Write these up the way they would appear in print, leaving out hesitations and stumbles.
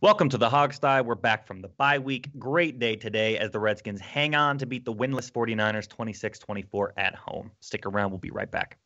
Welcome to the Hogsty. We're back from the bye week. Great day today as the Redskins hang on to beat the winless 49ers 26-24 at home. Stick around. We'll be right back.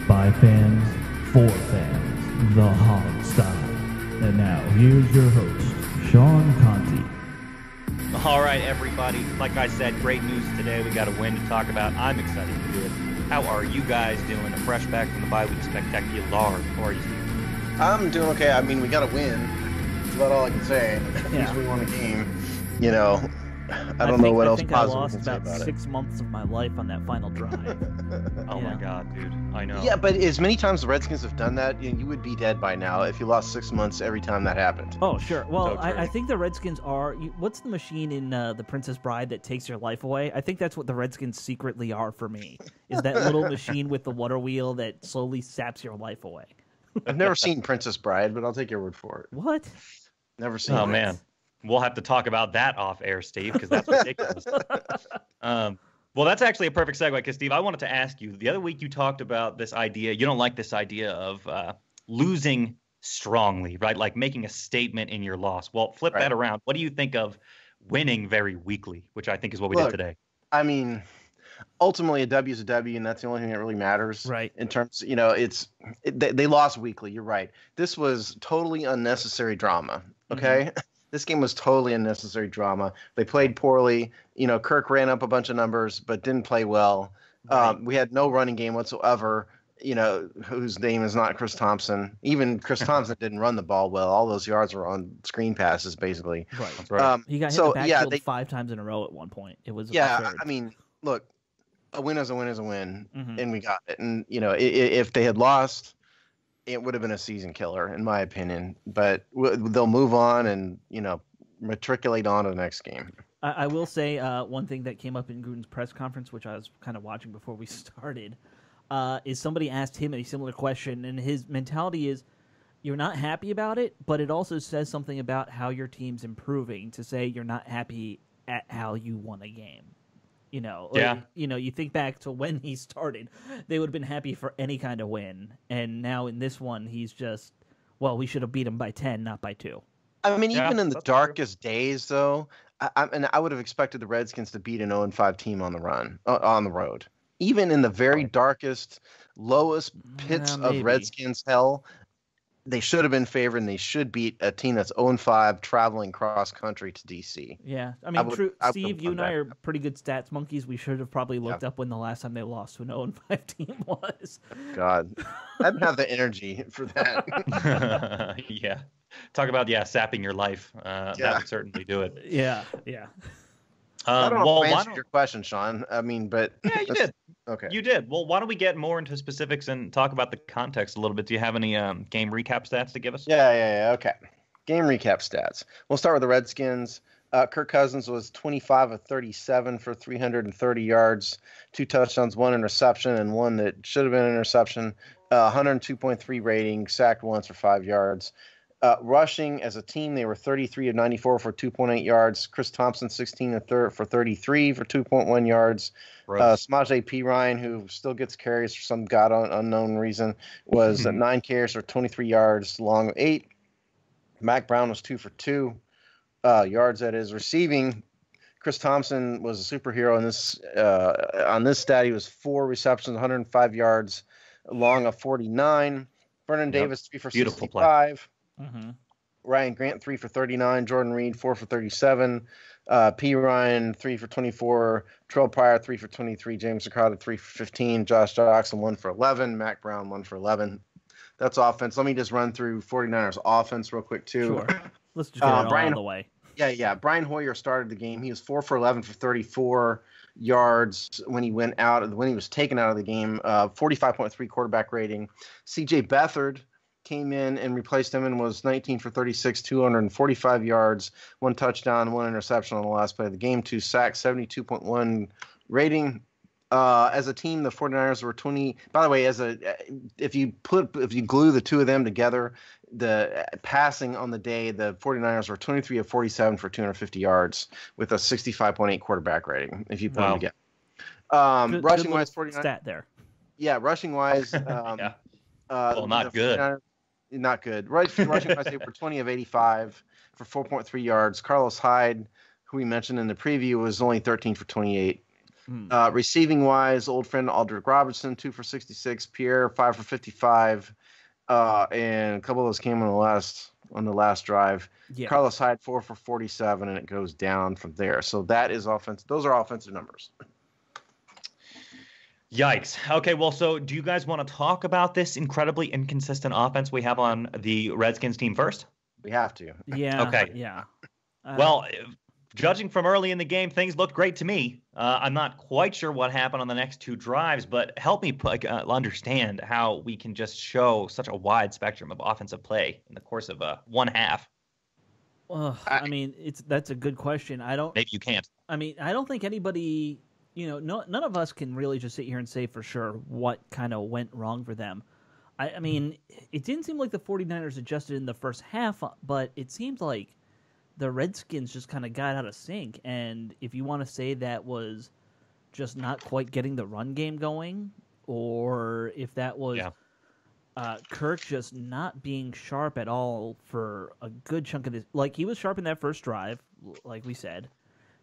By fans, for fans, the Hogsty. And now, here's your host, Sean Conti. All right, everybody. Like I said, great news today. We got a win to talk about. I'm excited to do it. How are you guys doing? A fresh back from the bye week spectacular. How are you, Steve? I'm doing okay. I mean, we got a win. That's about all I can say. At least we won a game. You know, I don't know what else positive we can say about it. I lost about 6 months of my life on that final drive. Oh my God, dude. I know. Yeah, but as many times the Redskins have done that, you would be dead by now if you lost 6 months every time that happened. Oh, sure. Well, So I think the Redskins are... what's the machine in The Princess Bride that takes your life away? I think that's what the Redskins secretly are for me, is that little machine with the water wheel that slowly saps your life away. I've never seen Princess Bride, but I'll take your word for it. What? Never seen it. Oh, man. We'll have to talk about that off air, Steve, because that's ridiculous. Well, that's actually a perfect segue, because, Steve, I wanted to ask you, the other week you talked about this idea, you don't like this idea of losing strongly, right? Like making a statement in your loss. Well, flip that around. What do you think of winning very weakly, which I think is what we did today? I mean, ultimately a W is a W, and that's the only thing that really matters. Right. In terms, they lost weakly. You're right. This was totally unnecessary drama. Okay. Mm-hmm. This game was totally unnecessary drama. They played poorly. Kirk ran up a bunch of numbers, but didn't play well. Right. We had no running game whatsoever, whose name is not Chris Thompson. Even Chris Thompson didn't run the ball well. All those yards were on screen passes, basically. Right. That's right. He got hit in the backfield 5 times in a row at one point. It was absurd. I mean, look, a win is a win is a win, mm-hmm. and we got it. And, if they had lost, it would have been a season killer, in my opinion. But they'll move on and, matriculate on to the next game. I will say one thing that came up in Gruden's press conference, which I was kind of watching before we started, is somebody asked him a similar question, and his mentality is, you're not happy about it, but it also says something about how your team's improving to say you're not happy at how you won a game. You think back to when he started, they would have been happy for any kind of win. And now in this one, he's just, well, we should have beat him by 10, not by 2. I mean, even in the darkest days, though, I would have expected the Redskins to beat an 0-5 team on the road. Even in the very darkest, lowest pits of Redskins hell, they should have been favored, and they should beat a team that's 0-5 traveling cross country to DC. Yeah, I mean, Steve, you and I are pretty good stats monkeys. We should have probably looked up when the last time they lost to an 0-5 team was. God, I didn't have the energy for that. Yeah, talk about sapping your life. That would certainly do it. Yeah. I don't know if I answered your question, Sean. I mean, but yeah, you did. Okay, you did. Well, why don't we get more into specifics and talk about the context a little bit? Do you have any game recap stats to give us? Yeah. Okay, game recap stats. We'll start with the Redskins. Kirk Cousins was 25 of 37 for 330 yards, 2 touchdowns, 1 interception, and 1 that should have been an interception. 102.3 rating, sacked once for 5 yards. Rushing as a team, they were 33 of 94 for 2.8 yards. Chris Thompson, 16 for 33 for 2.1 yards. Samaje Perine, who still gets carries for some unknown reason, was 9 carries for 23 yards, long 8. Mac Brown was 2 for 2 yards. That is receiving. Chris Thompson was a superhero in this. On this stat, he was 4 receptions, 105 yards, long of 49. Vernon Davis, 3 for 65. Mm-hmm. Ryan Grant, 3 for 39. Jordan Reed, 4 for 37. P. Ryan, 3 for 24. Terrell Pryor, 3 for 23. James Sakata, 3 for 15. Josh Jackson, 1 for 11. Mac Brown, 1 for 11. That's offense. Let me just run through 49ers offense real quick, too. Sure. Let's just get it all the way. Yeah. Brian Hoyer started the game. He was 4 for 11 for 34 yards when he was taken out of the game. 45.3 quarterback rating. C.J. Beathard came in and replaced him and was 19 for 36, 245 yards, 1 touchdown, 1 interception on the last play of the game, 2 sacks, 72.1 rating. As a team, the 49ers were 20. By the way, if you glue the two of them together, the passing on the day, the 49ers were 23 of 47 for 250 yards with a 65.8 quarterback rating. If you put them together, rushing wise, 49ers stat there. Yeah, rushing wise, yeah. Well, not good. Not good. Rushing wise, they were 20 of 85 for 4.3 yards. Carlos Hyde, who we mentioned in the preview, was only 13 for 28. Receiving wise, old friend Aldrick Robertson, 2 for 66. Pierre, 5 for 55. And a couple of those came on the last drive. Yeah. Carlos Hyde, 4 for 47, and it goes down from there. So that is offense. Those are offensive numbers. Yikes. Okay, well, so do you guys want to talk about this incredibly inconsistent offense we have on the Redskins team first? We have to. Yeah. Okay. Yeah. Well, judging from early in the game, things looked great to me. I'm not quite sure what happened on the next two drives, but help me understand how we can just show such a wide spectrum of offensive play in the course of one half. I mean, that's a good question. Maybe you can't. I mean, I don't think anybody, none of us can really just sit here and say for sure what kind of went wrong for them. I mean, it didn't seem like the 49ers adjusted in the first half, but it seemed like the Redskins just kind of got out of sync. And if you want to say that was just not quite getting the run game going, or if that was Kirk just not being sharp at all for a good chunk of this. Like, he was sharp in that first drive, like we said.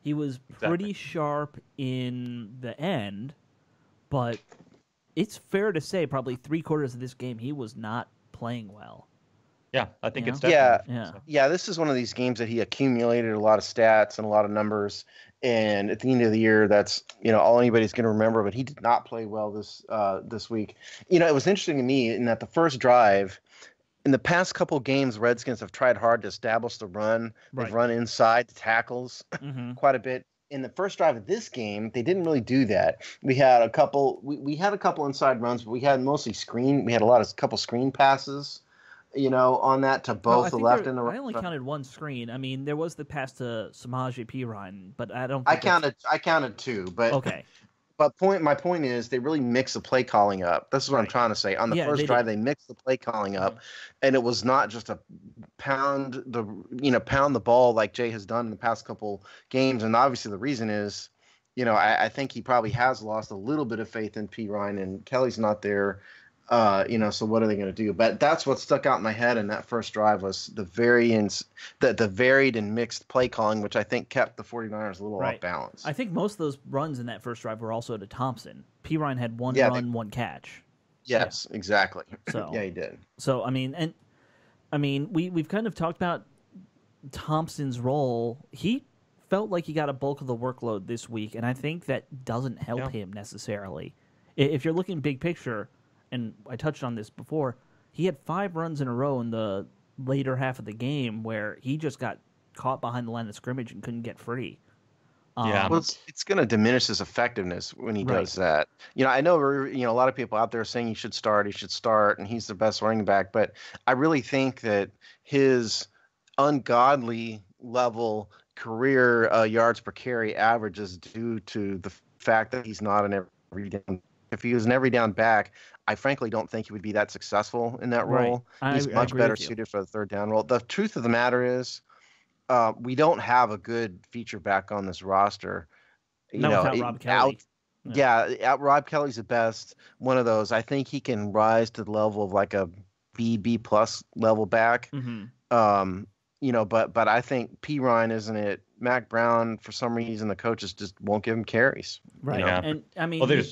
He was pretty sharp in the end, but it's fair to say probably 3/4 of this game he was not playing well. Yeah, I think it's definitely. Yeah, this is one of these games that he accumulated a lot of stats and a lot of numbers, and at the end of the year, that's all anybody's going to remember. But he did not play well this week. It was interesting to me in that the first drive, in the past couple games, Redskins have tried hard to establish the run. They've run inside the tackles quite a bit. In the first drive of this game, they didn't really do that. We had a couple. We had a couple inside runs, but we had mostly screen. We had a couple screen passes. On that to both the left and the right. I only counted one screen. I mean, there was the pass to Samaje Perine, but I don't. I counted two, but okay. But my point is, they really mix the play calling up. This is what I'm trying to say. On the first drive, they mixed the play calling up, and it was not just a pound the ball like Jay has done in the past couple games. And obviously, the reason is, I think he probably has lost a little bit of faith in Perine, and Kelly's not there. So what are they going to do? But that's what stuck out in my head in that first drive was the varied and mixed play calling, which I think kept the 49ers a little off balance. I think most of those runs in that first drive were also to Thompson. Perine had one run, one catch. Yes, exactly. So yeah, he did. So we've kind of talked about Thompson's role. He felt like he got a bulk of the workload this week, and I think that doesn't help him necessarily. If you're looking big picture. And I touched on this before, he had 5 runs in a row in the later half of the game where he just got caught behind the line of scrimmage and couldn't get free. Well, it's going to diminish his effectiveness when he does that. I know a lot of people out there saying he should start, and he's the best running back. But I really think that his ungodly level career yards per carry average is due to the fact that he's not an every down. If he was an every down back, I frankly don't think he would be that successful in that role. He's much better suited for the third down role. The truth of the matter is, we don't have a good feature back on this roster. Without Rob Kelly. Rob Kelly's the best one of those. I think he can rise to the level of like a B plus level back. But I think Perine isn't it. Mac Brown, for some reason, the coaches just won't give him carries. Right. And I mean,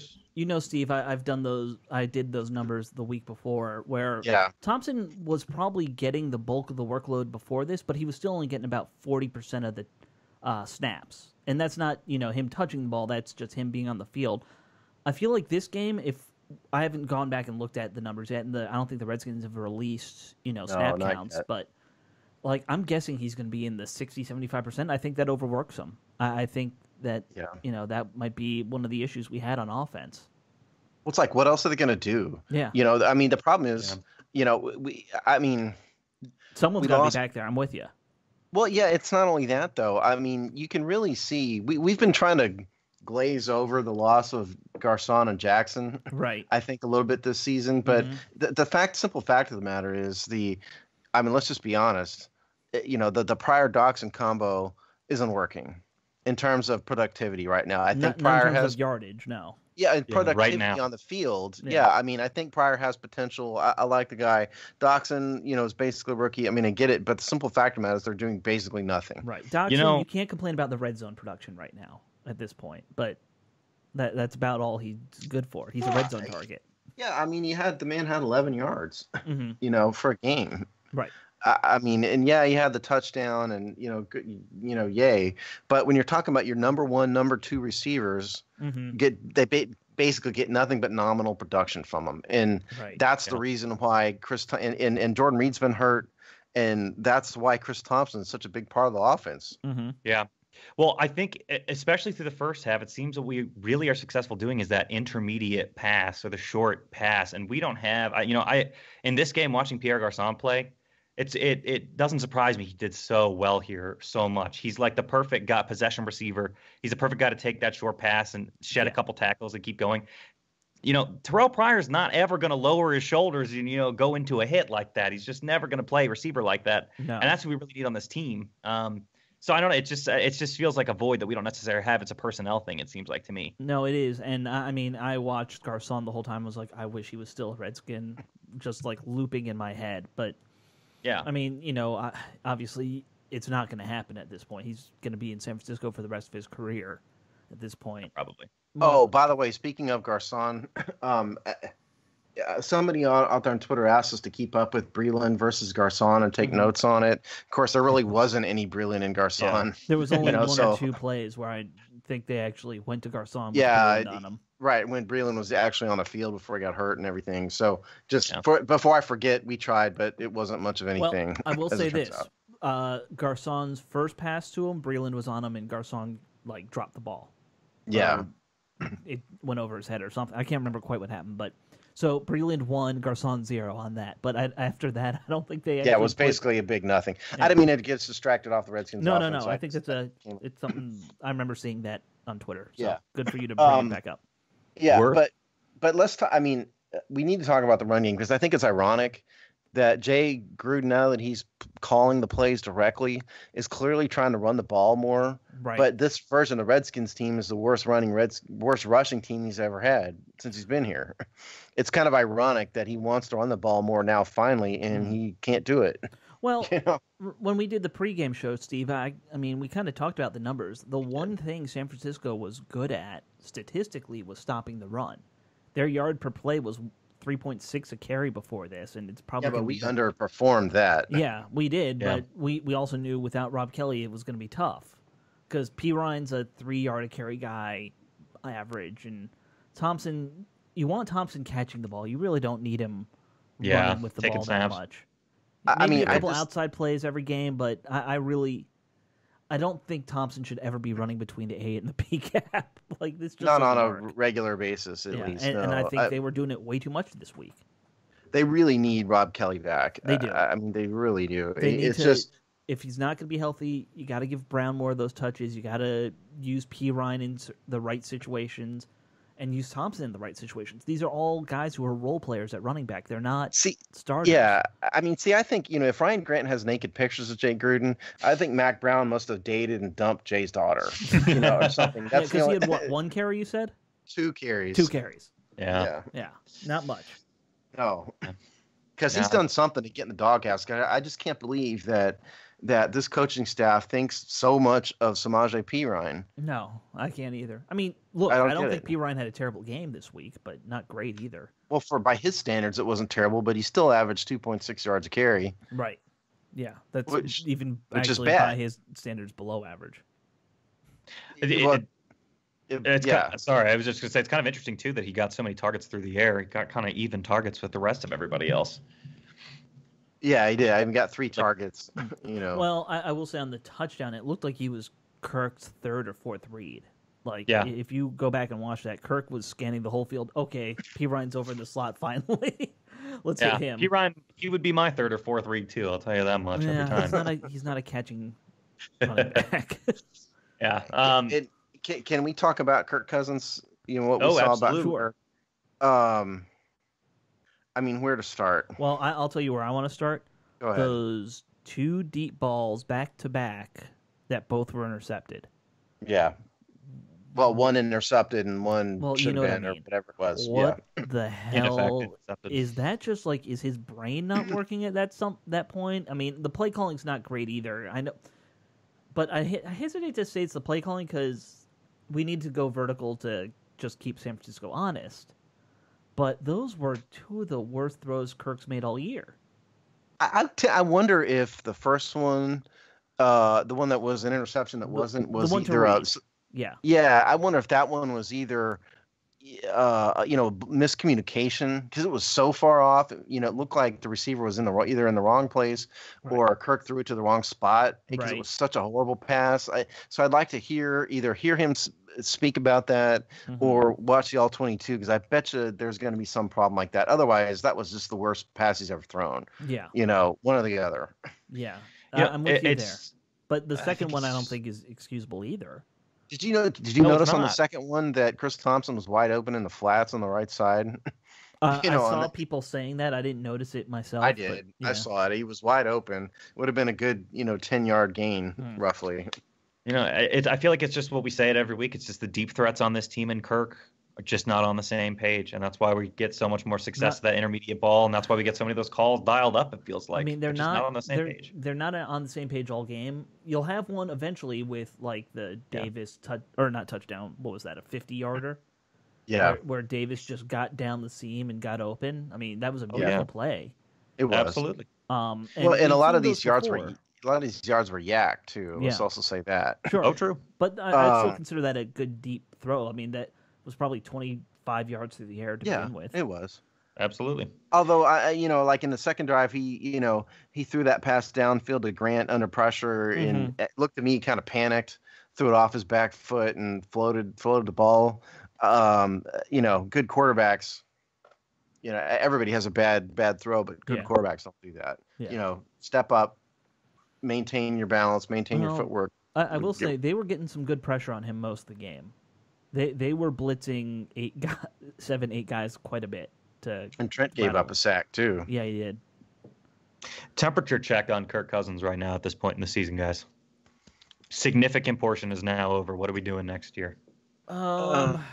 Steve, I've done those. I did those numbers the week before where Thompson was probably getting the bulk of the workload before this, but he was still only getting about 40% of the snaps. And that's not, him touching the ball. That's just him being on the field. I feel like this game, if I haven't gone back and looked at the numbers yet, and I don't think the Redskins have released, snap counts, but I'm guessing he's going to be in the 60, 75%. I think that overworks him. I think that that might be one of the issues we had on offense. Well, it's like, what else are they going to do? Yeah. The problem is, someone's got to be back there. I'm with you. Well, yeah, it's not only that though. I mean, you can really see we've been trying to glaze over the loss of Garcon and Jackson. Right. I think a little bit this season, but the simple fact of the matter is let's just be honest. The Pryor Doxson combo isn't working in terms of productivity right now. I think Pryor has yardage now. Yeah, and productivity right now. on the field. Yeah. I think Pryor has potential. I like the guy. Doxson, is basically a rookie. I get it, but the simple fact of the matter is they're doing basically nothing. Right. Doxson, you can't complain about the red zone production right now at this point, but that's about all he's good for. He's a red zone target. Yeah, the man had 11 yards, for a game. Right. He had the touchdown and, yay. But when you're talking about your number one, number two receivers, they basically get nothing but nominal production from them. And that's the reason why and Jordan Reed's been hurt. And that's why Chris Thompson is such a big part of the offense. Yeah. Well, I think especially through the first half, it seems what we really are successful doing is that intermediate pass or the short pass. And we don't have, in this game, watching Pierre Garcon play, it doesn't surprise me he did so well here so much. He's like the perfect possession receiver. He's the perfect guy to take that short pass and shed a couple tackles and keep going. Terrell Pryor's not ever going to lower his shoulders and, go into a hit like that. He's just never going to play receiver like that. No. And that's what we really need on this team. So I don't know. It just feels like a void that we don't necessarily have. It's a personnel thing, it seems like to me. No, it is. And I watched Garcon the whole time. I was like, I wish he was still a Redskin, just like looping in my head. But yeah, obviously it's not going to happen at this point. He's going to be in San Francisco for the rest of his career at this point. Probably. Oh, by the way, speaking of Garcon, somebody out there on Twitter asked us to keep up with Breland versus Garcon and take notes on it. Of course, there really wasn't any Breland and Garcon. Yeah. There was only one or two plays where I think they actually went to Garcon with Breland on him. Right, when Breland was actually on the field before he got hurt and everything. So before I forget, we tried, but it wasn't much of anything. Well, I will say this. Garcon's first pass to him, Breland was on him, and Garcon dropped the ball. Yeah. It went over his head or something. I can't remember quite what happened, but so Breland 1, Garcon 0 on that. But after that, I don't think they. Yeah, it was basically a big nothing. Yeah. I didn't mean it gets distracted off the Redskins. No. I think it's something. I remember seeing that on Twitter. So good for you to bring it back up. Yeah, but let's talk. We need to talk about the run game because I think it's ironic that Jay Gruden, now that he's calling the plays directly, is clearly trying to run the ball more. Right. But this version of the Redskins team is the worst rushing team he's ever had since he's been here. It's kind of ironic that he wants to run the ball more now finally, and he can't do it. Well, when we did the pregame show, Steve, we kind of talked about the numbers. The one thing San Francisco was good at statistically was stopping the run. Their yard per play was 3.6 a carry before this, and it's probably but we underperformed that. Yeah, we did, but we also knew without Rob Kelly it was going to be tough because P. Ryan's a 3-yard a carry guy average, and Thompson. You want Thompson catching the ball. You really don't need him running with the ball that much. Maybe a couple outside plays every game, but I don't think Thompson should ever be running between the A and the B gap. This just not on a regular basis, at least. And I think they were doing it way too much this week. They really need Rob Kelly back. They do. They really do. If he's not going to be healthy, you got to give Brown more of those touches. You got to use P. Ryan in the right situations. And use Thompson in the right situations. These are all guys who are role players at running back. They're not starters. Yeah, I think if Ryan Grant has naked pictures of Jay Gruden, I think Mac Brown must have dated and dumped Jay's daughter, or something. That's because he had one carry. You said 2 carries. 2 carries. Yeah, not much. No, because he's done something to get in the doghouse. I just can't believe that this coaching staff thinks so much of Samaje Perine. No, I can't either. Look, I don't think Perine had a terrible game this week, but not great either. Well, by his standards, it wasn't terrible, but he still averaged 2.6 yards a carry. Right. Yeah, that's which is bad. By his standards below average. Sorry, I was just going to say it's kind of interesting, too, that he got so many targets through the air. He got kind of even targets with the rest of everybody else. Yeah, he did. I even got 3 targets. Well, I will say on the touchdown, it looked like he was Kirk's 3rd or 4th read. If you go back and watch that, Kirk was scanning the whole field. Okay, P. Ryan's over in the slot finally. Let's hit him. P. Ryan, he would be my 3rd or 4th read too. I'll tell you that much every time. He's not a catching running back. Yeah. Can we talk about Kirk Cousins? You know what we saw absolutely. about Sure. I mean, where to start? Well, I'll tell you where I want to start. Go ahead. Those 2 deep balls back to back that both were intercepted. Yeah. Well, one intercepted and one should have been, or whatever it was. What the hell is that? Just like, is his brain not working at that point? I mean, the play calling's not great either. I know, but I hesitate to say it's the play calling because we need to go vertical to just keep San Francisco honest. But those were 2 of the worst throws Kirk's made all year. I wonder if the first one, the one that was an interception that was either yeah. I wonder if that one was either miscommunication because it was so far off. You know, it looked like the receiver was either in the wrong place or Kirk threw it to the wrong spot because it was such a horrible pass. So I'd like to hear him speak about that or watch the all 22 because I bet you there's going to be some problem like that. Otherwise, that was just the worst pass he's ever thrown. Yeah, one or the other. Yeah, I'm with you there. But the second one I don't think is excusable either. Did you notice on the second one that Chris Thompson was wide open in the flats on the right side? I saw people saying that. I didn't notice it myself. I did. But, I saw it. He was wide open. It would have been a good 10-yard gain roughly. I feel like it's just what we say it every week. It's just the deep threats on this team and Kirk are just not on the same page, and that's why we get so much more success with that intermediate ball, and that's why we get so many of those calls dialed up. It feels like. I mean, they're not on the same page. They're not on the same page all game. You'll have one eventually with like the Davis not touchdown. What was that? A 50-yarder? Yeah. Where Davis just got down the seam and got open. I mean, that was a beautiful play. It was absolutely. And a lot of these yards were yak too. Let's also say that. Sure. Oh, true. But I still consider that a good deep throw. I mean, that was probably 25 yards through the air to begin with. It was. Absolutely. Although like in the second drive, he threw that pass downfield to Grant under pressure and it looked to me kind of panicked, threw it off his back foot and floated the ball. Good quarterbacks. Everybody has a bad throw, but good quarterbacks don't do that. Yeah. Step up, maintain your balance, maintain your footwork. I will say they were getting some good pressure on him most of the game. They were blitzing 7-8 guys quite a bit. And Trent gave up a sack too. Yeah, he did. Temperature check on Kirk Cousins right now at this point in the season, guys. Significant portion is now over. What are we doing next year? I'm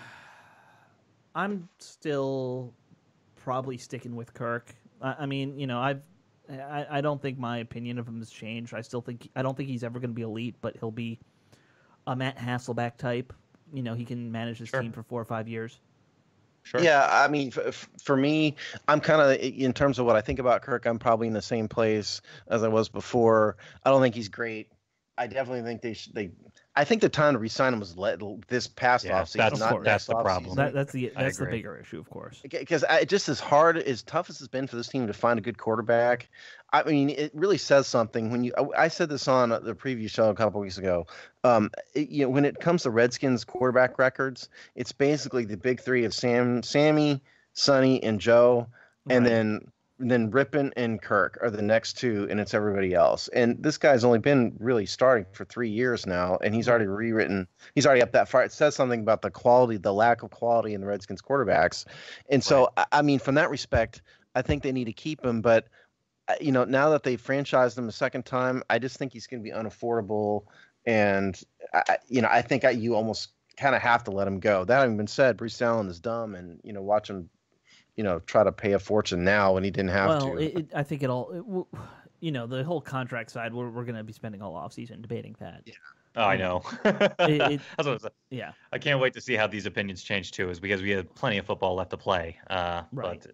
still probably sticking with Kirk. I mean, I don't think my opinion of him has changed. I don't think he's ever going to be elite, but he'll be a Matt Hasselbeck type. He can manage his team for 4 or 5 years. Sure. Yeah, I mean, for me, I'm kind of, in terms of what I think about Kirk, I'm probably in the same place as I was before. I don't think he's great. I definitely think I think the time to re-sign him was this past offseason. That's the problem. That's the bigger issue, of course. Because just as tough as it's been for this team to find a good quarterback, I mean, it really says something when I said this on the preview show a couple weeks ago. When it comes to Redskins quarterback records, it's basically the big three of Sammy, Sonny, and Joe, and then Rippon and Kirk are the next two, and it's everybody else. And this guy's only been really starting for 3 years now, and he's already he's already up that far. It says something about the lack of quality in the Redskins quarterbacks. And so, I mean, from that respect, I think they need to keep him. But, now that they've franchised him a second time, I just think he's going to be unaffordable. And, I think you almost kind of have to let him go. That having been said, Bruce Allen is dumb, and, watch him try to pay a fortune now when he didn't have to. I think the whole contract side, we're going to be spending all offseason debating that. Yeah. Oh, I know. That's what I said. Yeah. I can't wait to see how these opinions change too, is because we have plenty of football left to play. But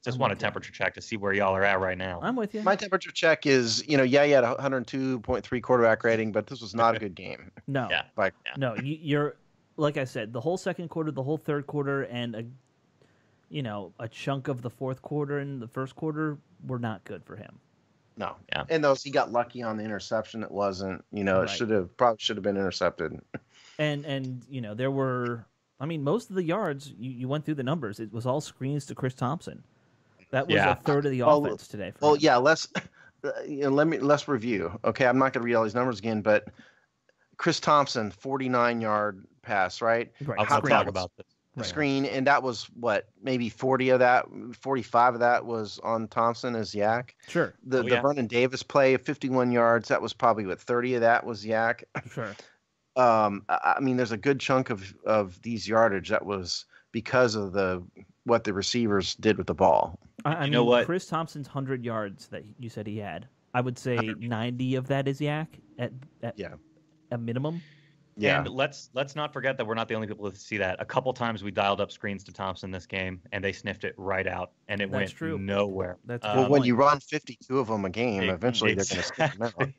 just want a temperature check to see where y'all are at right now. I'm with you. My temperature check is, he had a 102.3 quarterback rating, but this was not a good game. No. Yeah. No, you're, like I said, the whole second quarter, the whole third quarter, and a chunk of the fourth quarter and the first quarter were not good for him. No. Yeah. And he got lucky on the interception. It wasn't, it probably should have been intercepted. And there were, most of the yards, you went through the numbers. It was all screens to Chris Thompson. That was a third of the offense today. Let's review. Okay. I'm not going to read all these numbers again, but Chris Thompson, 49-yard pass, right? Right. I was going to talk about this. The screen, and that was what, maybe 45 of that was on Thompson as Yak. Sure. The Vernon Davis play of 51 yards, that was probably 30 of that was Yak. Sure. I mean, there's a good chunk of these yardage that was because of what the receivers did with the ball. I mean, know what? Chris Thompson's 100 yards that you said he had, I would say 90 of that is Yak at a minimum. Yeah. And let's not forget that we're not the only people to see that. A couple times we dialed up screens to Thompson this game, and they sniffed it right out, and it went nowhere. That's well, when you run 52 of them a game, eventually they're going to stick them out.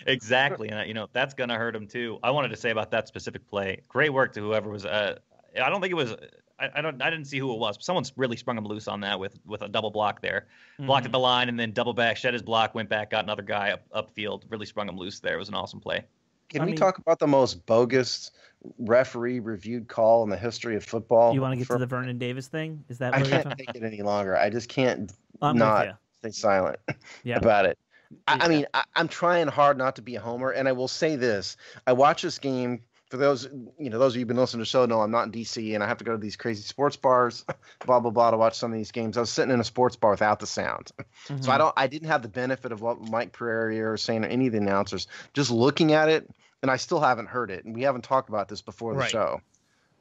Exactly, and that's going to hurt them too. I wanted to say about that specific play. Great work to whoever was. I don't think it was. I didn't see who it was. But someone's really sprung him loose on that with a double block there. Blocked at the line and then double back, shed his block, went back, got another guy upfield. Really sprung him loose there. It was an awesome play. Can we talk about the most bogus referee reviewed call in the history of football? You want to get to the Vernon Davis thing? Is that? I can't take it any longer. I just can't stay silent about it. I mean, I'm trying hard not to be a homer, and I will say this: I watch this game. For those of you who've been listening to the show, know I'm not in DC, and I have to go to these crazy sports bars, blah blah blah, to watch some of these games. I was sitting in a sports bar without the sound, so I didn't have the benefit of what Mike Pereira was saying or any of the announcers. Just looking at it, and I still haven't heard it, and we haven't talked about this before the show.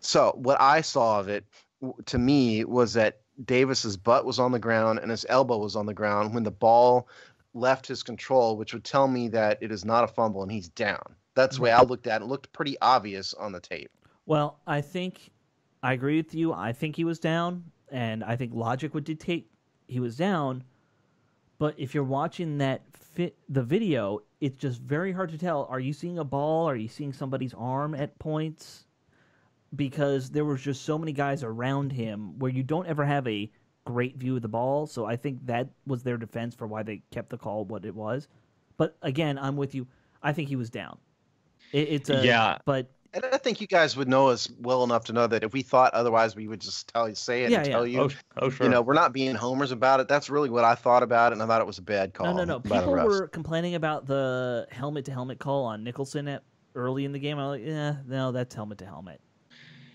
So what I saw of it, to me, was that Davis's butt was on the ground and his elbow was on the ground when the ball left his control, which would tell me that it is not a fumble and he's down. That's the way I looked at it. It looked pretty obvious on the tape. Well, I agree with you. I think he was down, and I think logic would dictate he was down. But if you're watching the video, it's just very hard to tell. Are you seeing a ball? Are you seeing somebody's arm at points? Because there was just so many guys around him where you don't ever have a great view of the ball. So I think that was their defense for why they kept the call what it was. But again, I'm with you. I think he was down. But and I think you guys would know us well enough to know that if we thought otherwise, we would just tell you. Oh, sure. We're not being homers about it. That's really what I thought about it, and I thought it was a bad call. No. People were complaining about the helmet-to-helmet call on Nicholson early in the game. I'm like, no, that's helmet-to-helmet.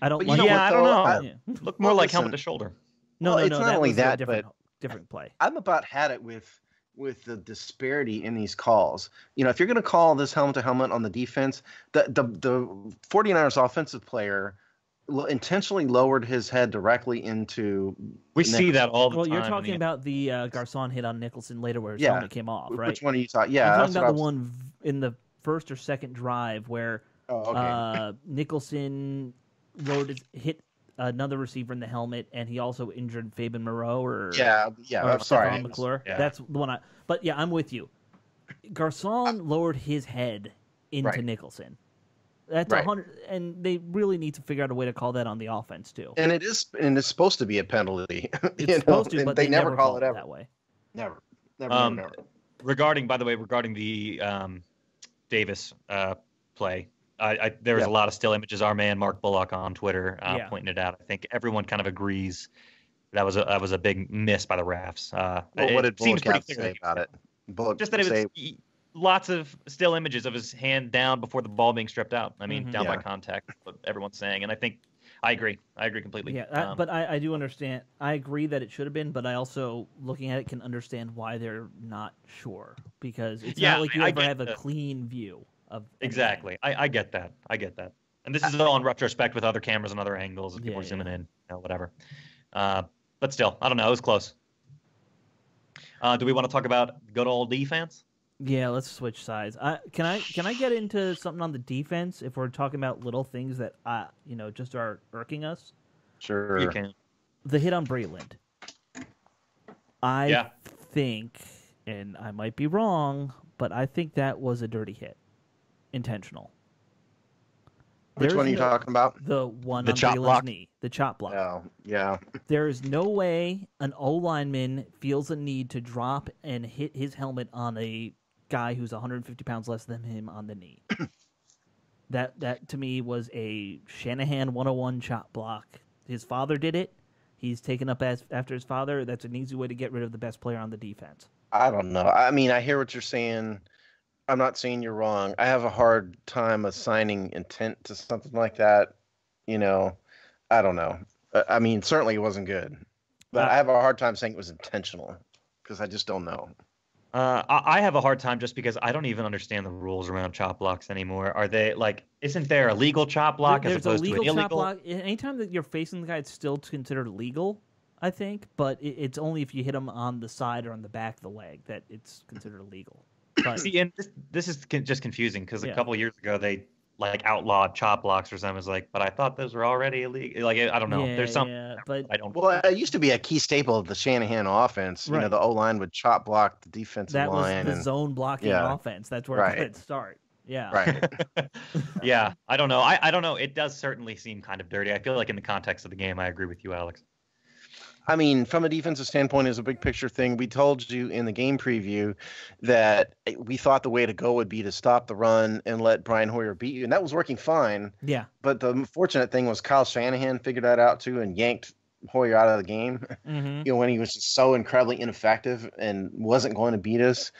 I don't. But I don't know. Look more like listen, helmet to shoulder. No, it's not only that, but different play. I'm about had it with the disparity in these calls. If you're going to call this helmet to helmet on the defense, the 49ers offensive player intentionally lowered his head directly into. We see that all the time. Well, you're talking about the Garcon hit on Nicholson later where his helmet came off, right? Which one are you talking? Yeah, I'm talking about the one in the first or second drive where Nicholson hit another receiver in the helmet, and he also injured Fabian Moreau I'm sorry, McClure. That's the one. But I'm with you. Garcon lowered his head into Nicholson. That's 100, and they really need to figure out a way to call that on the offense too. And it's supposed to be a penalty. It's supposed to, but they never call it ever that way. Never. Regarding the Davis play. There was a lot of still images. Our man Mark Bullock on Twitter pointing it out. I think everyone kind of agrees that was a big miss by the refs. What did Bullock pretty have to say about it? Just that it was lots of still images of his hand down before the ball being stripped out. I mean, down by contact. What everyone's saying, and I think I agree. I agree completely. Yeah, but I do understand. I agree that it should have been, but I also, looking at it, can understand why they're not sure because it's not like you ever have a clean view. Exactly. I get that. And this is all in retrospect with other cameras and other angles and people zooming in, whatever. But still, I don't know. It was close. Do we want to talk about good old defense? Yeah, let's switch sides. Can I get into something on the defense if we're talking about little things that just are irking us? Sure. You can. The hit on Breitland. I think, and I might be wrong, but I think that was a dirty hit. Intentional. Which one are you talking about? The one on Breitland's knee. The chop block. Oh, yeah. There is no way an O-lineman feels a need to drop and hit his helmet on a guy who's 150 pounds less than him on the knee. That to me was a Shanahan 101 chop block. His father did it. He's taken up after his father. That's an easy way to get rid of the best player on the defense. I don't know. I mean, I hear what you're saying. I'm not saying you're wrong. I have a hard time assigning intent to something like that. You know, I don't know. I mean, certainly it wasn't good, but I have a hard time saying it was intentional because I just don't know. I have a hard time just because I don't even understand the rules around chop blocks anymore. Are they like? Isn't there a legal chop block as There's a opposed to an legal chop illegal? block. Anytime that you're facing the guy, it's still considered legal, I think. But it's only if you hit him on the side or on the back of the leg that it's considered illegal. But See, and this is just confusing because a Yeah. couple of years ago they like outlawed chop blocks or something. It's like, but I thought those were already illegal. Like I don't know. yeah, There's some yeah, but I don't. Well, it used to be a key staple of the Shanahan offense. You know, Right. the O-line would chop block the defensive that was line. the zone blocking yeah. offense. That's where Right. it would start. Yeah. Right. Yeah, I don't know. I don't know. It does certainly seem kind of dirty. I feel like in the context of the game, I agree with you, Alex. I mean, from a defensive standpoint, it's a big picture thing. We told you in the game preview that we thought the way to go would be to stop the run and let Brian Hoyer beat you, and that was working fine. Yeah. But the unfortunate thing was Kyle Shanahan figured that out too and yanked Hoyer out of the game. Mm-hmm. You know, when he was just so incredibly ineffective and wasn't going to beat us.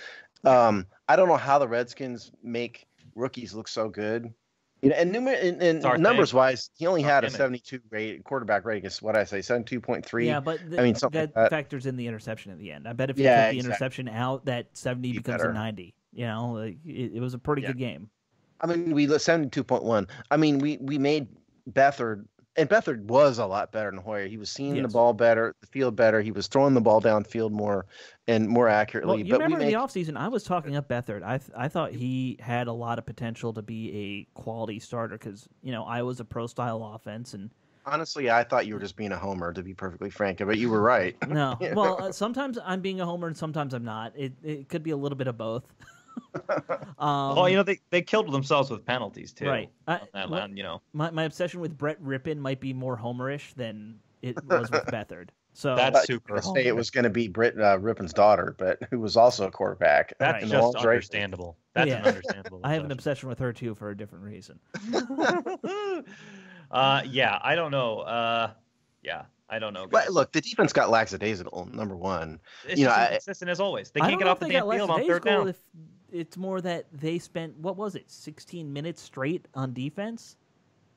I don't know how the Redskins make rookies look so good. You know, and our numbers thing. wise, he only had a Gimmick. 72 quarterback rating. Is what I say, 72.3. Yeah, but I mean, something that like that. factors in the interception at the end. I bet if you Yeah, took the exactly. interception out, that 70 Be becomes better. a 90. You know, like, it was a pretty Yeah. good game. I mean, we 72.1. I mean, we made Beathard, and Beathard was a lot better than Hoyer. He was seeing the Yes. ball better, the field better. He was throwing the ball downfield more and more accurately. Well, you but remember we in made the offseason, I was talking up Beathard. I thought he had a lot of potential to be a quality starter because, you know, Iowa's a pro-style offense. And honestly, I thought you were just being a homer, to be perfectly frank. But you were right. no, well, sometimes I'm being a homer and sometimes I'm not. It could be a little bit of both. Well, you know, they killed themselves with penalties too. Right. On that line, you know. My obsession with Brett Rippon might be more homerish than it was with Beathard. So That's I super. was gonna say it was going to be Britt Rippon's daughter, but who was also a quarterback. That's in the just Walls race. understandable. That's Yeah. an understandable. I have an obsession. obsession with her too for a different reason. Yeah, I don't know. Yeah, I don't know. But guys. look, the defense got lackadaisical. Number one, It's you know, just I- consistent as always. They I can't don't get know off if the they damn got field on third lackadaisical down. if it's more that they spent, what was it, 16 minutes straight on defense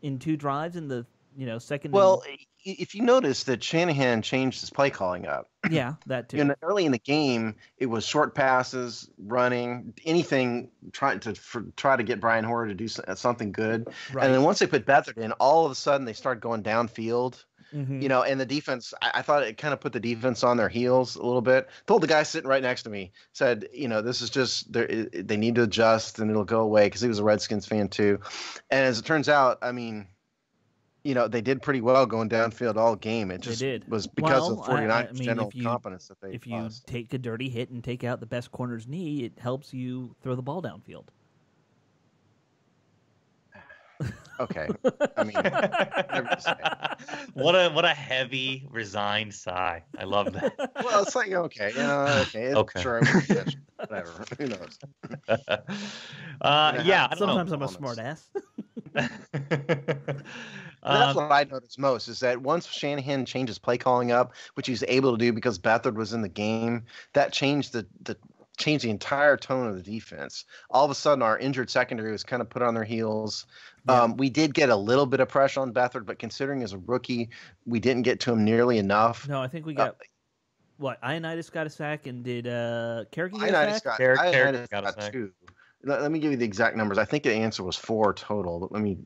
in 2 drives in the, second. well, if you notice that Shanahan changed his play calling up. Yeah, that too. Early in the game, it was short passes, running, anything trying to get Brian Hoyer to do something good. Right. And then once they put Beathard in, all of a sudden they started going downfield. Mhm. And the defense, I thought it kind of put the defense on their heels a little bit. Told the guy sitting right next to me, said, this is just, they need to adjust and it'll go away, because he was a Redskins fan too. And as it turns out, I mean, they did pretty well going downfield all game. It just was because of 49ers general competence that they If you lost. take a dirty hit and take out the best corner's knee, it helps you throw the ball downfield. Okay. I mean, whatever you say. What a heavy, resigned sigh. I love that. Well, it's like, okay. Okay. Okay. Sure. Whatever. Who knows? Yeah, I don't Sometimes know. I'm a smart ass. That's what I noticed most, is that once Shanahan changed his play calling up, which he was able to do because Beathard was in the game, that changed the entire tone of the defense. All of a sudden, our injured secondary was kind of put on their heels. Yeah. We did get a little bit of pressure on Beathard, but considering as a rookie, we didn't get to him nearly enough. No, I think we got what? Ioannidis got a sack, and did Kerrigan get a sack? Ioannidis got a sack. 2. Let me give you the exact numbers. I think the answer was 4 total. But let me.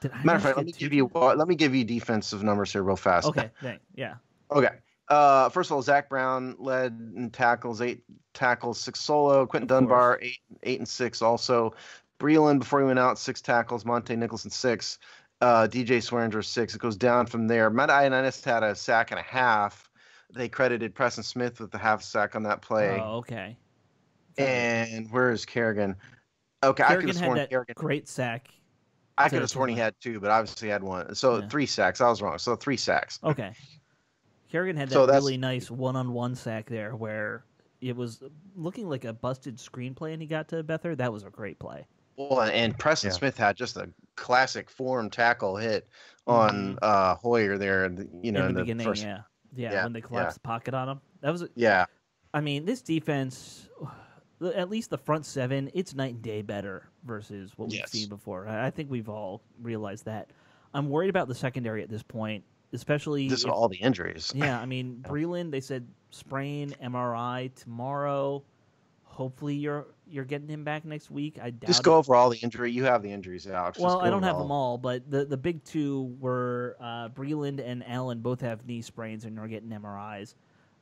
Did Matter of Ioannidis fact, get let me give you defensive numbers here real fast. Okay, dang, yeah. Okay. First of all, Zach Brown led in tackles, 8 tackles, 6 solo. Quentin Dunbar, 8 and 6 also. Breland, before he went out, 6 tackles. Monte Nicholson, 6. DJ Swearinger, 6. It goes down from there. Matt Ioannidis had a sack and a half. They credited Preston Smith with the half sack on that play. Oh, okay. And where is Kerrigan? Okay, Kerrigan I could have sworn had that Kerrigan. great sack. I could have sworn he had 2, but obviously he had 1. So Yeah. 3 sacks. I was wrong. So 3 sacks. Okay. Kerrigan had that So that's- really nice one-on-one sack there where it was looking like a busted screenplay and he got to Beathard. That was a great play. Well, and Preston Smith had just a classic form tackle hit on Hoyer there, in in the the beginning, first. yeah, when they collapsed the pocket on him. That was Yeah. I mean, this defense, at least the front seven, it's night and day better versus what we've seen before. I think we've all realized that. I'm worried about the secondary at this point, especially just all the injuries. Yeah, I mean, Breland, they said sprain, MRI tomorrow. Hopefully you're getting him back next week. I doubt Just go over all the injury. You have the injuries, Alex. Well, I don't have them all, but the big two were Breland and Allen both have knee sprains and are getting MRIs.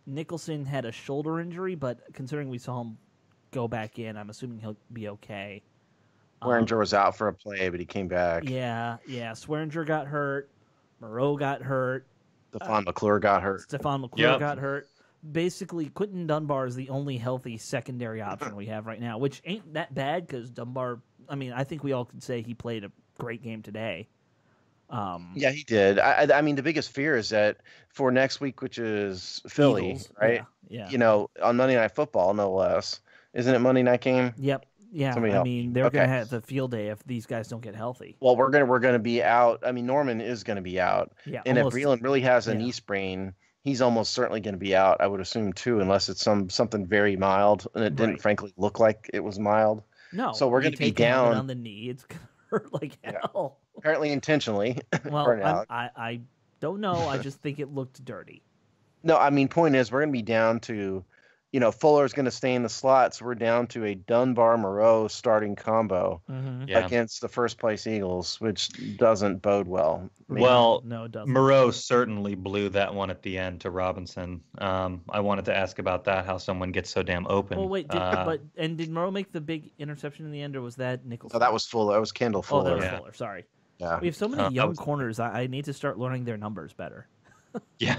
Nicholson had a shoulder injury, but considering we saw him go back in, I'm assuming he'll be okay. Swearinger was out for a play, but he came back. Yeah. Swearinger got hurt. Moreau got hurt. Stephon McClure got hurt. Got hurt. Basically, Quentin Dunbar is the only healthy secondary option we have right now, which ain't that bad because Dunbar, I mean, I think we all could say he played a great game today. Yeah, he did. I mean, the biggest fear is that for next week, which is Philly, Eagles, right? Yeah. You know, on Monday Night Football, no less. Isn't it Monday night game? Yep. Yeah. Somebody I help. mean, they're going to have the field day if these guys don't get healthy. Well, we're gonna be out. I mean, Norman is gonna be out. Yeah. And almost, if Breland really has a knee sprain, he's almost certainly going to be out, I would assume, too, unless it's something very mild, and it didn't, frankly, look like it was mild. No. So we're going to be down on the knee. It's going to hurt like hell. Apparently intentionally. Well, I don't know. I just think it looked dirty. No, I mean, point is, we're going to be down to, you know, Fuller's going to stay in the slot, so we're down to a Dunbar-Moreau starting combo against the first-place Eagles, which doesn't bode well. Well, no, it doesn't. Moreau certainly blew that one at the end to Robinson. I wanted to ask about that, how someone gets so damn open. Well, wait, did Moreau make the big interception in the end, or was that Nicholson? Oh, that was Fuller. That was Kendall Fuller. Oh, that was Fuller. Sorry. Yeah. We have so many young corners. I need to start learning their numbers better. Yeah.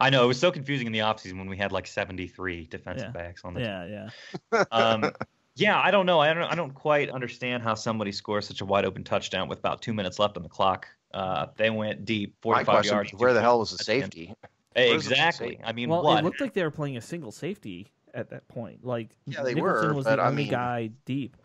I know. It was so confusing in the offseason when we had like 73 defensive backs on the team. Yeah, I don't know. I don't quite understand how somebody scores such a wide open touchdown with about 2 minutes left on the clock. They went deep, 45 yards. Where the hell was the safety? Exactly. I mean, it looked like they were playing a single safety at that point. Like, they Nicholson were, was the only guy deep,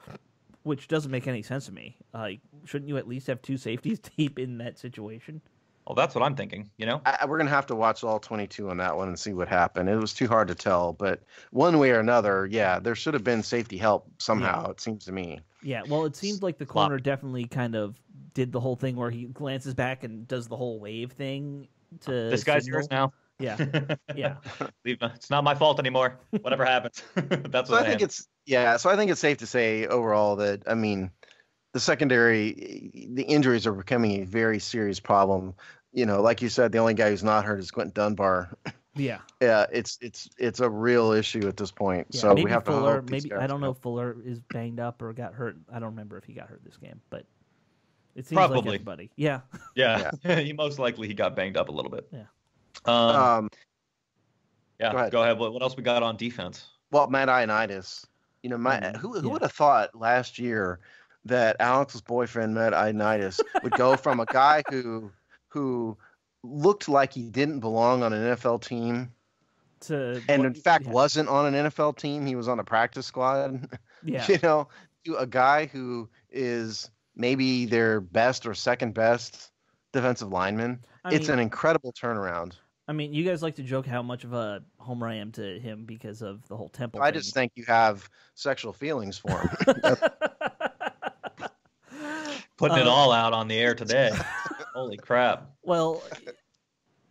which doesn't make any sense to me. Like, shouldn't you at least have two safeties deep in that situation? Well, that's what I'm thinking, you know? We're going to have to watch all 22 on that one and see what happened. It was too hard to tell, but one way or another, there should have been safety help somehow, it seems to me. Yeah, well, it seems like the corner definitely kind of did the whole thing where he glances back and does the whole wave thing to This guy's yours now. Yeah. Yeah. It's not my fault anymore. Whatever happens. That's what I think so I think it's safe to say overall that, I mean, the secondary, the injuries are becoming a very serious problem. You know, like you said, the only guy who's not hurt is Quentin Dunbar. Yeah. Yeah, it's a real issue at this point. Yeah, so we have to Fuller, hope these guys I don't know go. if Fuller is banged up or got hurt. I don't remember if he got hurt this game, but it seems Probably. like everybody. Yeah. Yeah. He most likely got banged up a little bit. Yeah. Go ahead. What else we got on defense? Well, Matt Ioannidis. You know, who would have thought last year that Alex's boyfriend, Matt Ioannidis, would go from a guy who looked like he didn't belong on an NFL team in fact wasn't on an NFL team. He was on a practice squad. Yeah. You know, to a guy who is maybe their best or second best defensive lineman. It's an incredible turnaround. I mean, you guys like to joke how much of a homer I am to him because of the whole Temple I thing. just think you have sexual feelings for him. Putting it all out on the air today. Holy crap. Well,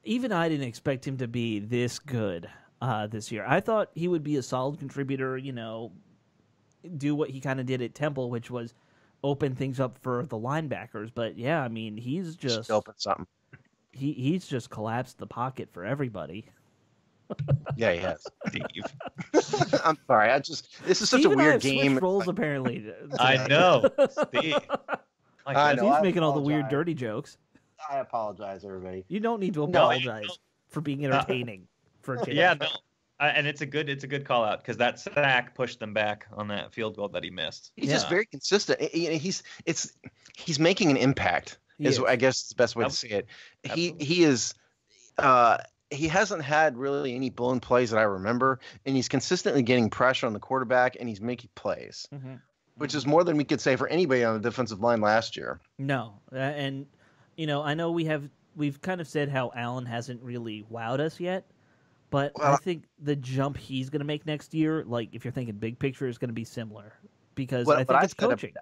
even I didn't expect him to be this good this year. I thought he would be a solid contributor, you know, do what he kind of did at Temple, which was open things up for the linebackers. But, yeah, I mean, he's just open something. He's just collapsed the pocket for everybody. Yeah, he has. Steve. I'm sorry. This is such Steve a weird and I have game. roles apparently. I know. Steve. I know. He's making all the weird, dirty jokes. I apologize, everybody. You don't need to apologize for being entertaining for a change. Yeah, no. And it's a good call out because that sack pushed them back on that field goal that he missed. He's just very consistent. He's making an impact. I guess the best way to say it. He is. He hasn't had really any blown plays that I remember, and he's consistently getting pressure on the quarterback, and he's making plays, which is more than we could say for anybody on the defensive line last year. No, and you know, I know we've kind of said how Allen hasn't really wowed us yet. But I think the jump he's going to make next year, like if you're thinking big picture, is going to be similar because I think it's coaching.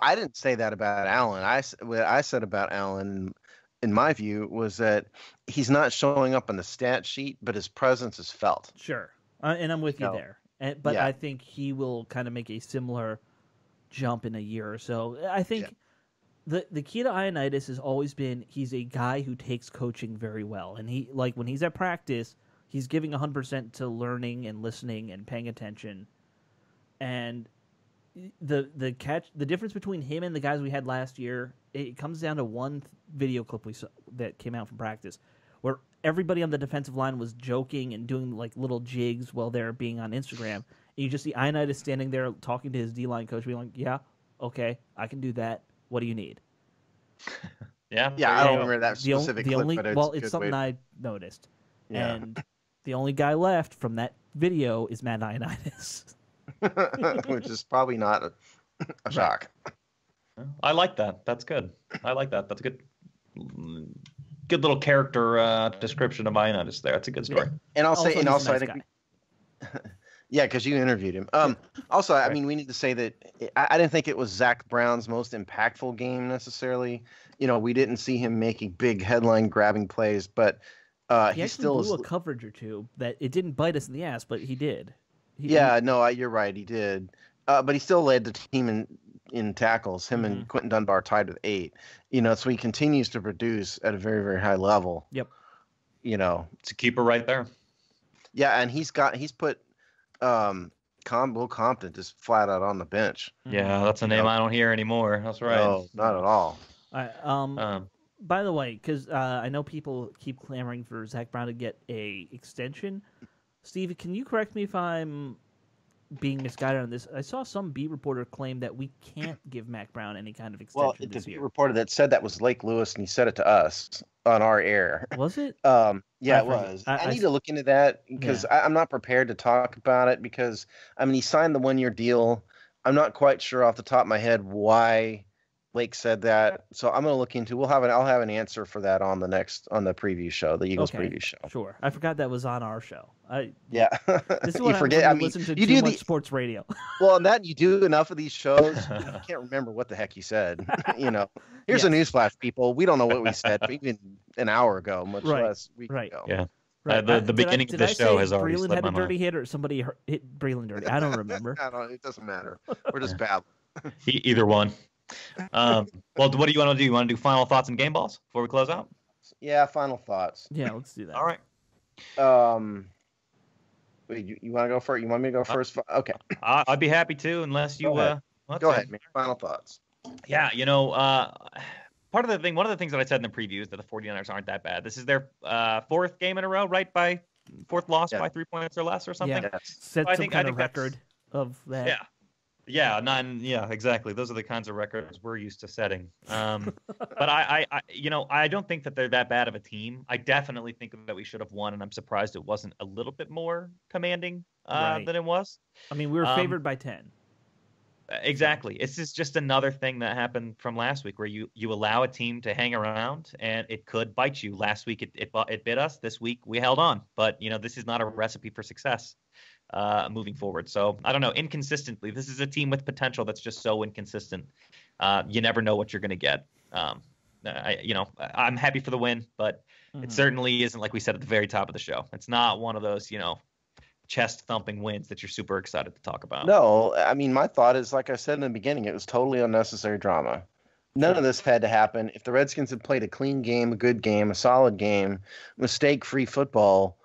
I didn't say that about Allen. What I said about Allen, in my view, was that he's not showing up on the stat sheet, but his presence is felt. Sure, and I'm with you there. But I think he will kind of make a similar jump in a year or so. I think the key to Ioannidis has always been he's a guy who takes coaching very well, and he like when he's at practice, he's giving 100% to learning and listening and paying attention. And the difference between him and the guys we had last year, it comes down to one video clip we saw that came out from practice, where everybody on the defensive line was joking and doing like little jigs while they're being on Instagram. And you just see Ioannidis standing there talking to his D-line coach, being like, "Yeah, okay, I can do that. What do you need?" Yeah, I don't remember that specific clip, but it's something I noticed. Yeah. And the only guy left from that video is Matt Ioannidis. Which is probably not a shock. I like that. That's good. I like that. That's a good little character description of Ioannidis there. That's a good story. Yeah. And also I think yeah, because you interviewed him. Also, I mean, we need to say that I didn't think it was Zach Brown's most impactful game necessarily. We didn't see him making big headline-grabbing plays, but he still blew a coverage or two that it didn't bite us in the ass, but he did. You're right, he did. But he still led the team in tackles. Him and Quentin Dunbar tied with 8. So he continues to produce at a very, very high level. Yep. It's a keeper right there. Yeah, and he's put Will Compton just flat out on the bench. Yeah, that's a name I don't hear anymore. That's right. No, not at all. By the way, because I know people keep clamoring for Zach Brown to get a extension. Steve, can you correct me if I'm being misguided on this? I saw some beat reporter claim that we can't give Mac Brown any kind of extension this year. The beat reporter that said that was Lake Lewis, and he said it to us on our air. Was it? It was. I need to look into that because I'm not prepared to talk about it because, he signed the 1-year deal. I'm not quite sure off the top of my head why Lake said that, so I'm going to look into. I'll have an answer for that on the preview show, the Eagles preview show. Sure, I forgot that was on our show. This is what you forget. Listen to too much sports radio. Well, and that you do enough of these shows, you can't remember what the heck you said. Here's a newsflash, people. We don't know what we said even an hour ago, much less a week ago. Yeah. Right. The beginning of the show has already Breland slipped had my a dirty mind. hit, or somebody hit Breland dirty. I don't remember. It doesn't matter. We're just bad. Either one. Well, what do you want to do? You want to do final thoughts and game balls before we close out? Yeah, final thoughts. Yeah, let's do that. All right. Wait, you want to go first? You want me to go first? Okay. I'd be happy to, unless you. Go ahead, man. Final thoughts. Yeah, one of the things that I said in the preview is that the 49ers aren't that bad. This is their 4th game in a row, right? Fourth loss by 3 points or less or something. Yeah, set some kind of record of that. Yeah. Yeah, exactly. Those are the kinds of records we're used to setting. But I don't think that they're that bad of a team. I definitely think that we should have won, and I'm surprised it wasn't a little bit more commanding than it was. We were favored by 10. Exactly. This is just another thing that happened from last week where you allow a team to hang around and it could bite you. Last week it bit us. This week we held on. But, this is not a recipe for success moving forward. So, I don't know. Inconsistently, this is a team with potential that's just so inconsistent. You never know what you're going to get. I'm happy for the win, but it certainly isn't like we said at the very top of the show. It's not one of those, chest-thumping wins that you're super excited to talk about. No, my thought is, like I said in the beginning, it was totally unnecessary drama. None of this had to happen. If the Redskins had played a clean game, a good game, a solid game, mistake-free football,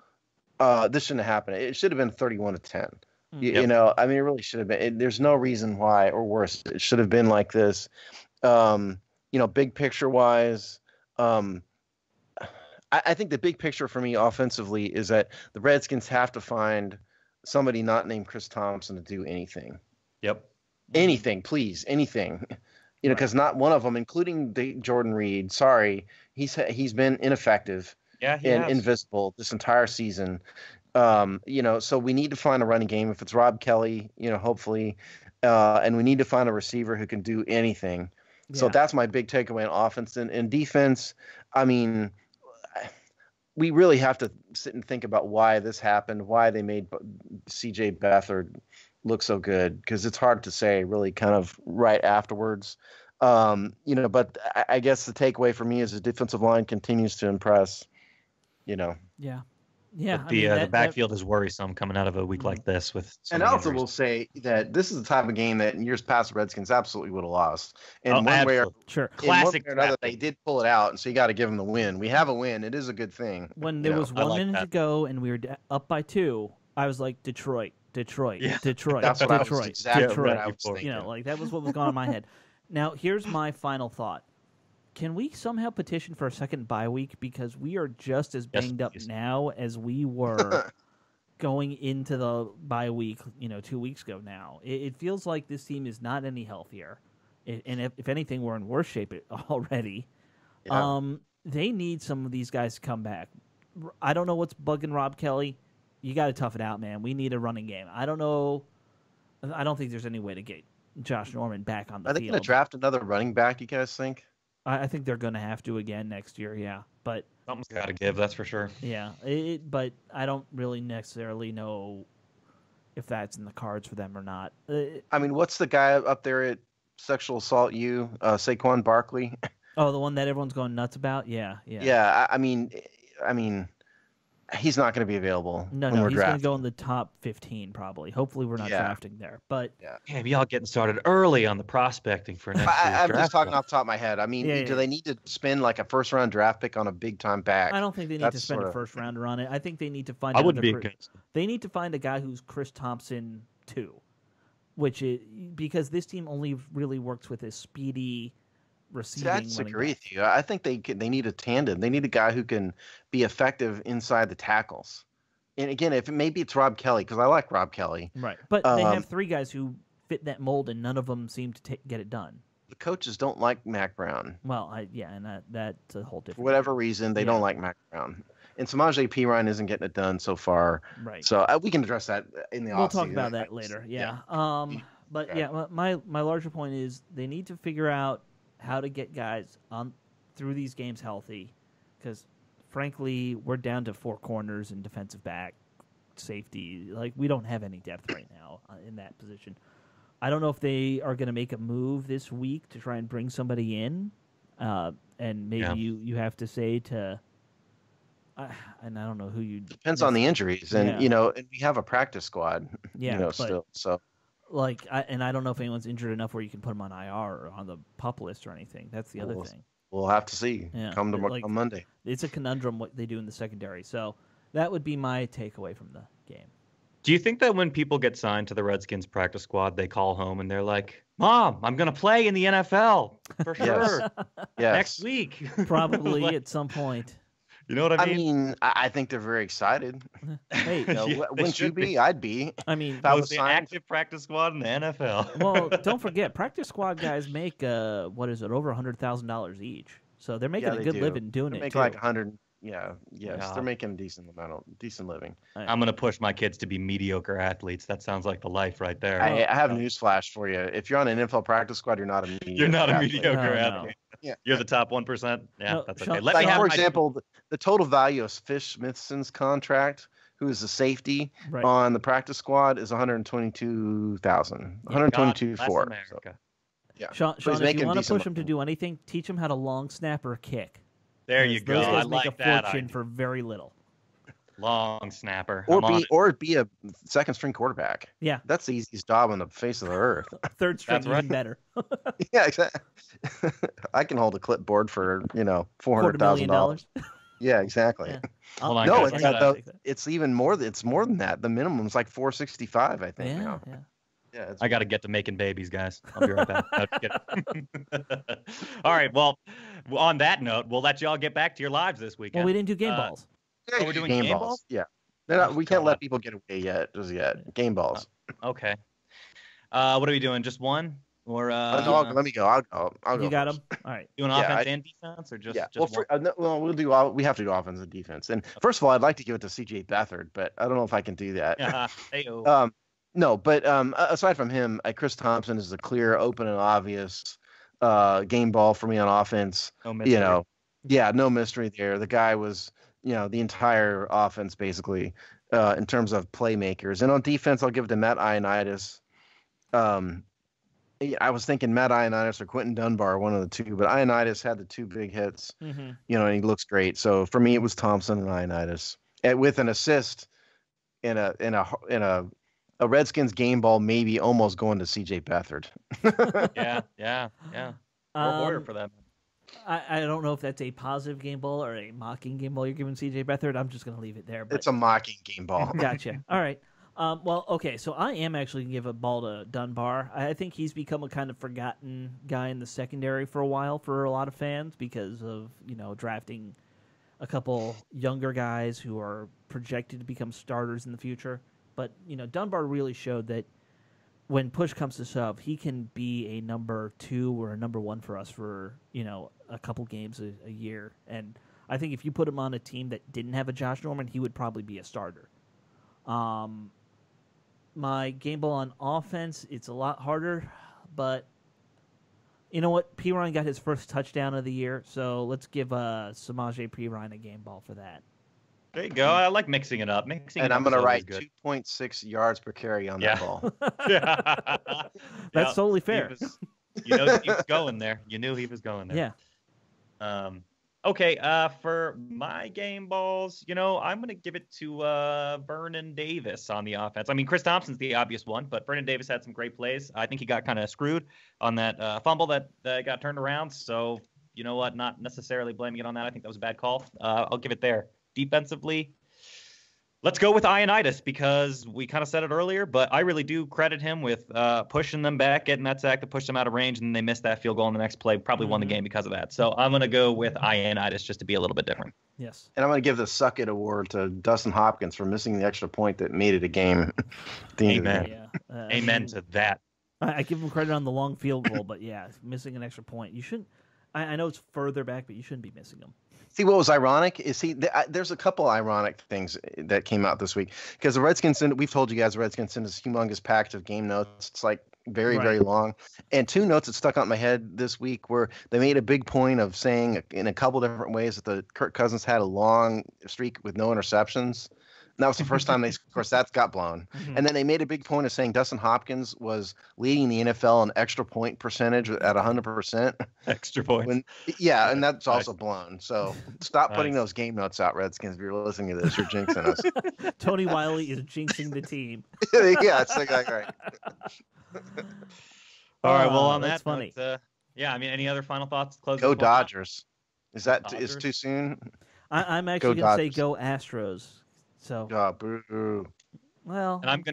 this shouldn't have happened. It should have been 31-10. It really should have been. There's no reason why, or worse, it should have been like this. Big picture-wise, I think the big picture for me offensively is that the Redskins have to find somebody not named Chris Thompson to do anything. Yep. Anything, please, anything. Because not one of them, including Jordan Reed, he's been ineffective and invisible this entire season. So we need to find a running game. If it's Rob Kelly, hopefully, and we need to find a receiver who can do anything. Yeah. So that's my big takeaway on offense and defense. we really have to sit and think about why this happened, why they made C.J. Beathard look so good, because it's hard to say really kind of right afterwards. But I guess the takeaway for me is the defensive line continues to impress. Yeah. Yeah. The backfield is worrisome coming out of a week like this with. And I also will say that this is the type of game that in years past the Redskins absolutely would have lost. And one way or another, they did pull it out, and so you got to give them the win. We have a win. It is a good thing. When there was 1 minute to go and we were up by 2, I was like, Detroit. That's what I was exactly what I was thinking. That was what was going on in my head. Now, here's my final thought. Can we somehow petition for a second bye week, because we are just as banged up now as we were going into the bye week, 2 weeks ago now. It feels like this team is not any healthier. And if anything, we're in worse shape already. Yeah. They need some of these guys to come back. I don't know what's bugging Rob Kelly. You got to tough it out, man. We need a running game. I don't know. I don't think there's any way to get Josh Norman back on the field. Are they going to draft another running back, you guys think? I think they're going to have to again next year, yeah. But something's got to give, that's for sure. Yeah, but I don't really necessarily know if that's in the cards for them or not. What's the guy up there at Sexual Assault U, Saquon Barkley? Oh, the one that everyone's going nuts about? Yeah. Yeah, I mean, he's not going to be available. No, he's going to go in the top 15 probably. Hopefully, we're not drafting there. But damn, y'all getting started early on the prospecting for next year's I'm draft. just talking off the top of my head. I mean, do they need to spend like a first-round draft pick on a big-time back? I don't think they need to spend a first-rounder on it. I think they need to find. They need to find a guy who's Chris Thompson too, because this team only really works with his speedy receiving. I disagree with you. I think they need a tandem. They need a guy who can be effective inside the tackles. And again, maybe it's Rob Kelly, because I like Rob Kelly. Right, but they have 3 guys who fit that mold, and none of them seem to get it done. The coaches don't like Mac Brown. Well, and that's a whole different. For whatever reason, they don't like Mac Brown. And Samaje Perine isn't getting it done so far. Right. So we can address that in the offseason. We'll talk about that later. Yeah. My larger point is they need to figure out how to get guys on through these games healthy, because frankly we're down to 4 corners and defensive back, safety. Like, we don't have any depth right now in that position. I don't know if they are going to make a move this week to try and bring somebody in, and maybe you have to say to and I don't know who you depends on the injuries, and and we have a practice squad still, so and I don't know if anyone's injured enough where you can put them on IR or on the PUP list or anything. That's the other thing. We'll have to see. Come on Monday. It's a conundrum what they do in the secondary. So that would be my takeaway from the game. Do you think that when people get signed to the Redskins practice squad, they call home and they're like, "Mom, I'm going to play in the NFL for sure next week"? Probably at some point. You know what I mean? I mean, I think they're very excited. Hey, wouldn't you be? I'd be. I mean, that was the active practice squad in the NFL. Well, don't forget, practice squad guys make over $100,000 each, so they're making a good living doing they it. Make like 100. They're making a decent living. I'm gonna push my kids to be mediocre athletes. That sounds like the life right there. I have newsflash for you. If you're on an NFL practice squad, you're not a mediocre. You're not a mediocre athlete. No. Yeah. You're the top 1%. Yeah, that's okay. For example, the total value of Fish Smithson's contract, who is the safety on the practice squad, is $122,000. $122,400. So, yeah. Sean, if you want to push him to do anything, teach him how to long snap or kick. There you go. Those guys I make like a fortune for very little. Long snapper. Or be a second string quarterback. Yeah. That's the easiest job on the face of the earth. Third string even better. Yeah, exactly. I can hold a clipboard for, $400,000. Yeah, exactly. Yeah. It's even more. It's more than that. The minimum is like $465, I think. Yeah. Yeah, I got to get to making babies, guys. I'll be right back. All right. Well, on that note, we'll let y'all get back to your lives this weekend. Well, we didn't do game balls. We're doing game balls? Yeah. We can't let people get away yet. Game balls. Okay. What are we doing? Just one? Or let me go. I'll go. You got them? All right. Doing offense and defense, or just one? We have to do offense and defense. And first of all, I'd like to give it to C.J. Beathard, but I don't know if I can do that. No, but aside from him, Chris Thompson is a clear, open, and obvious game ball for me on offense. No mystery. No mystery there. The guy was the entire offense basically in terms of playmakers. And on defense, I'll give it to Matt Ioannidis. I was thinking Matt Ioannidis or Quentin Dunbar, one of the two, but Ioannidis had the 2 big hits, and he looks great. So for me, it was Thompson and Ioannidis, with an assist in a Redskins game ball, maybe almost going to CJ Beathard. yeah. We're for that. I don't know if that's a positive game ball or a mocking game ball you're giving CJ Beathard. I'm just going to leave it there. But... It's a mocking game ball. Gotcha. All right. Well, okay, so I am actually going to give a ball to Dunbar. I think he's become a kind of forgotten guy in the secondary for a while for a lot of fans because of, drafting a couple younger guys who are projected to become starters in the future. But, Dunbar really showed that when push comes to shove, he can be a number 2 or a number 1 for us for, a couple games a year. And I think if you put him on a team that didn't have a Josh Norman, he would probably be a starter. My game ball on offense, it's a lot harder, but you know what? Perine got his first touchdown of the year, so let's give Samaje Perine a game ball for that. There you go. I like mixing it up. And I'm going to write 2.6 yards per carry on that ball. That's totally fair. He was going there. You knew he was going there. Yeah. Okay, for my game balls, I'm going to give it to Vernon Davis on the offense. I mean, Chris Thompson's the obvious one, but Vernon Davis had some great plays. I think he got kind of screwed on that fumble that got turned around. So, you know what? Not necessarily blaming it on that. I think that was a bad call. I'll give it there. Defensively, let's go with Ioannidis because we kind of said it earlier, but I really do credit him with pushing them back, getting that sack to push them out of range, and they missed that field goal in the next play. Probably won the game because of that. So I'm going to go with Ioannidis just to be a little bit different. Yes. And I'm going to give the Suck It award to Dustin Hopkins for missing the extra point that made it a game. Amen. Yeah. Amen to that. I give him credit on the long field goal, but yeah, missing an extra point. You shouldn't. I know it's further back, but you shouldn't be missing them. See, what was ironic is there's a couple ironic things that came out this week because the Redskins, we've told you guys, the Redskins sent this humongous package of game notes. It's like very, very long. And 2 notes that stuck out in my head this week were they made a big point of saying in a couple different ways that the Kirk Cousins had a long streak with no interceptions. And that was the first time of course, that got blown. And then they made a big point of saying Dustin Hopkins was leading the NFL in extra point percentage at 100%. Extra points. And that's also blown. So stop putting those game notes out, Redskins. If you're listening to this, you're jinxing us. Tony Wiley is jinxing the team. Yeah, it's like right. All right, well, on that's that funny. Note, any other final thoughts? Go Dodgers. Is that is too soon? I'm actually going to say go Astros. So, boo. Well, and I'm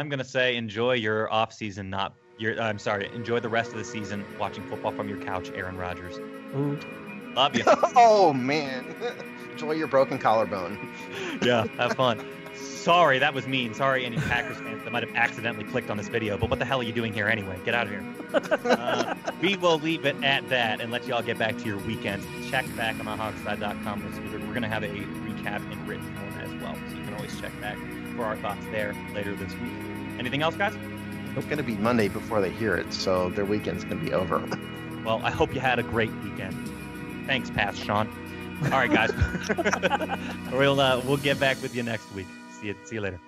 gonna say enjoy your off season. Enjoy the rest of the season watching football from your couch, Aaron Rodgers. Ooh. Love you. Oh man, enjoy your broken collarbone. Yeah, have fun. Sorry, that was mean. Sorry, any Packers fans that might have accidentally clicked on this video. But what the hell are you doing here anyway? Get out of here. We will leave it at that and let you all get back to your weekends. Check back on thehogside.com. We're going to have a recap in written form as well. So you can always check back for our thoughts there later this week. Anything else, guys? It's going to be Monday before they hear it, so their weekend's going to be over. Well, I hope you had a great weekend. Thanks, Pass Sean. All right, guys. We'll get back with you next week. See you later.